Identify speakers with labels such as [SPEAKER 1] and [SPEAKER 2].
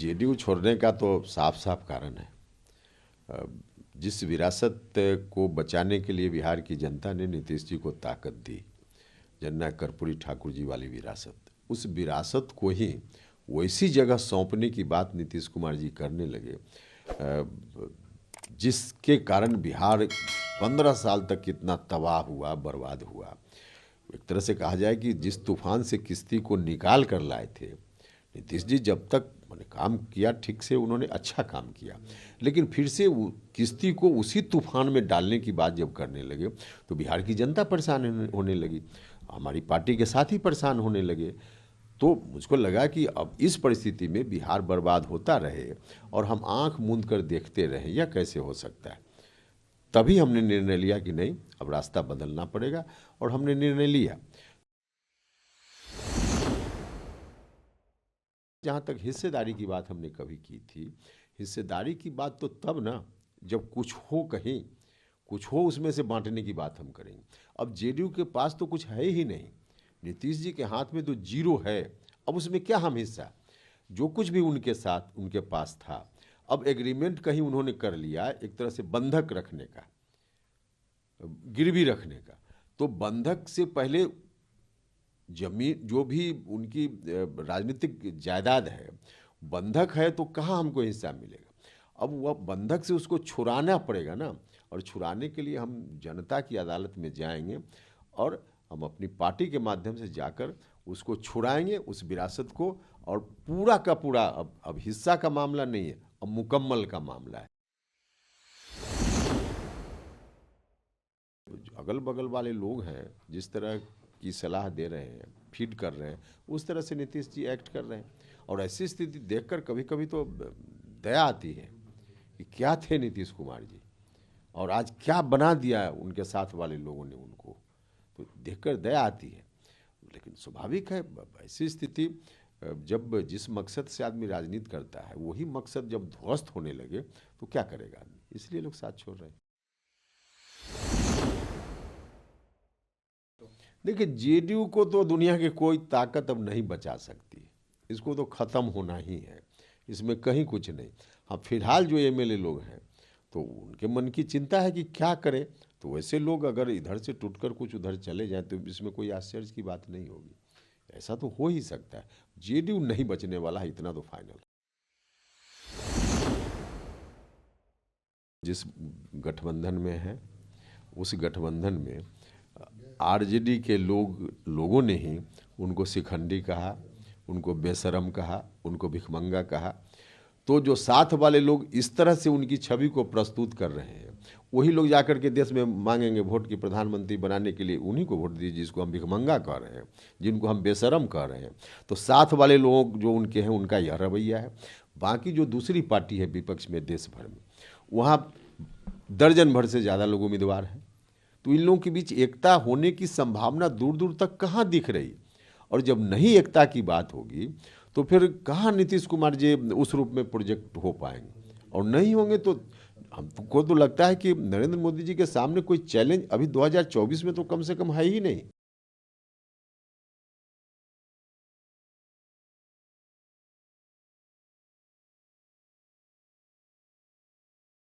[SPEAKER 1] JDU छोड़ने का तो साफ साफ कारण है। अ, जिस विरासत को बचाने के लिए बिहार की जनता ने नीतीश जी को ताकत दी, जननायक कर्पूरी ठाकुर जी वाली विरासत, उस विरासत को ही वैसी जगह सौंपने की बात नीतीश कुमार जी करने लगे जिसके कारण बिहार 15 साल तक कितना तबाह हुआ, बर्बाद हुआ। एक तरह से कहा जाए कि जिस तूफान से किश्ती को निकाल कर लाए थे नीतीश जी, जब तक मैंने काम किया ठीक से, उन्होंने अच्छा काम किया, लेकिन फिर से किश्ती को उसी तूफान में डालने की बात जब करने लगे तो बिहार की जनता परेशान होने लगी, हमारी पार्टी के साथ ही परेशान होने लगे। तो मुझको लगा कि अब इस परिस्थिति में बिहार बर्बाद होता रहे और हम आंख मूंद कर देखते रहें, यह कैसे हो सकता है। तभी हमने निर्णय लिया कि नहीं, अब रास्ता बदलना पड़ेगा, और हमने निर्णय लिया। जहाँ तक हिस्सेदारी की बात हमने कभी की थी, हिस्सेदारी की बात तो तब ना जब कुछ हो, कहीं कुछ हो उसमें से बांटने की बात हम करेंगे। अब जेडीयू के पास तो कुछ है ही नहीं, नीतीश जी के हाथ में तो जीरो है। अब उसमें क्या हम हिस्सा, जो कुछ भी उनके साथ उनके पास था, अब एग्रीमेंट कहीं उन्होंने कर लिया एक तरह से बंधक रखने का, गिरवी रखने का। तो बंधक से पहले जमीन, जो भी उनकी राजनीतिक जायदाद है, बंधक है, तो कहाँ हमको हिस्सा मिलेगा। अब वह बंधक से उसको छुड़ाना पड़ेगा ना, और छुड़ाने के लिए हम जनता की अदालत में जाएंगे और हम अपनी पार्टी के माध्यम से जाकर उसको छुड़ाएंगे, उस विरासत को। और पूरा का पूरा अब हिस्सा का मामला नहीं है, अब मुकम्मल का मामला है। अगल बगल वाले लोग हैं जिस तरह की सलाह दे रहे हैं, फीड कर रहे हैं, उस तरह से नीतीश जी एक्ट कर रहे हैं। और ऐसी स्थिति देखकर कभी कभी तो दया आती है कि क्या थे नीतीश कुमार जी, और आज क्या बना दिया है उनके साथ वाले लोगों ने उनको, तो देखकर दया आती है। लेकिन स्वाभाविक है, ऐसी स्थिति जब जिस मकसद से आदमी राजनीति करता है, वही मकसद जब ध्वस्त होने लगे तो क्या करेगा आदमी, इसलिए लोग साथ छोड़ रहे हैं। देखिए, जेडीयू को तो दुनिया की कोई ताकत अब नहीं बचा सकती, इसको तो ख़त्म होना ही है, इसमें कहीं कुछ नहीं। हाँ, फिलहाल जो एमएलए लोग हैं तो उनके मन की चिंता है कि क्या करें, तो वैसे लोग अगर इधर से टूटकर कुछ उधर चले जाएं तो इसमें कोई आश्चर्य की बात नहीं होगी। ऐसा तो हो ही सकता है, जेडीयू नहीं बचने वाला है, इतना तो फाइनल। जिस गठबंधन में है, उस गठबंधन में आरजेडी के लोगों ने ही उनको शिखंडी कहा, उनको बेशरम कहा, उनको भिखमंगा कहा। तो जो साथ वाले लोग इस तरह से उनकी छवि को प्रस्तुत कर रहे हैं, वही लोग जाकर के देश में मांगेंगे वोट की प्रधानमंत्री बनाने के लिए, उन्हीं को वोट दीजिए जिसको हम भिखमंगा कह रहे हैं, जिनको हम बेशरम कह रहे हैं। तो साथ वाले लोग जो उनके हैं, उनका यह रवैया है। बाकी जो दूसरी पार्टी है विपक्ष में देश भर में, वहाँ दर्जन भर से ज़्यादा लोग उम्मीदवार हैं। तो इन लोगों के बीच एकता होने की संभावना दूर दूर तक कहाँ दिख रही। और जब नहीं एकता की बात होगी तो फिर कहाँ नीतीश कुमार जी उस रूप में प्रोजेक्ट हो पाएंगे, और नहीं होंगे तो हमको तो लगता है कि नरेंद्र मोदी जी के सामने कोई चैलेंज अभी 2024 में तो कम से कम है ही नहीं।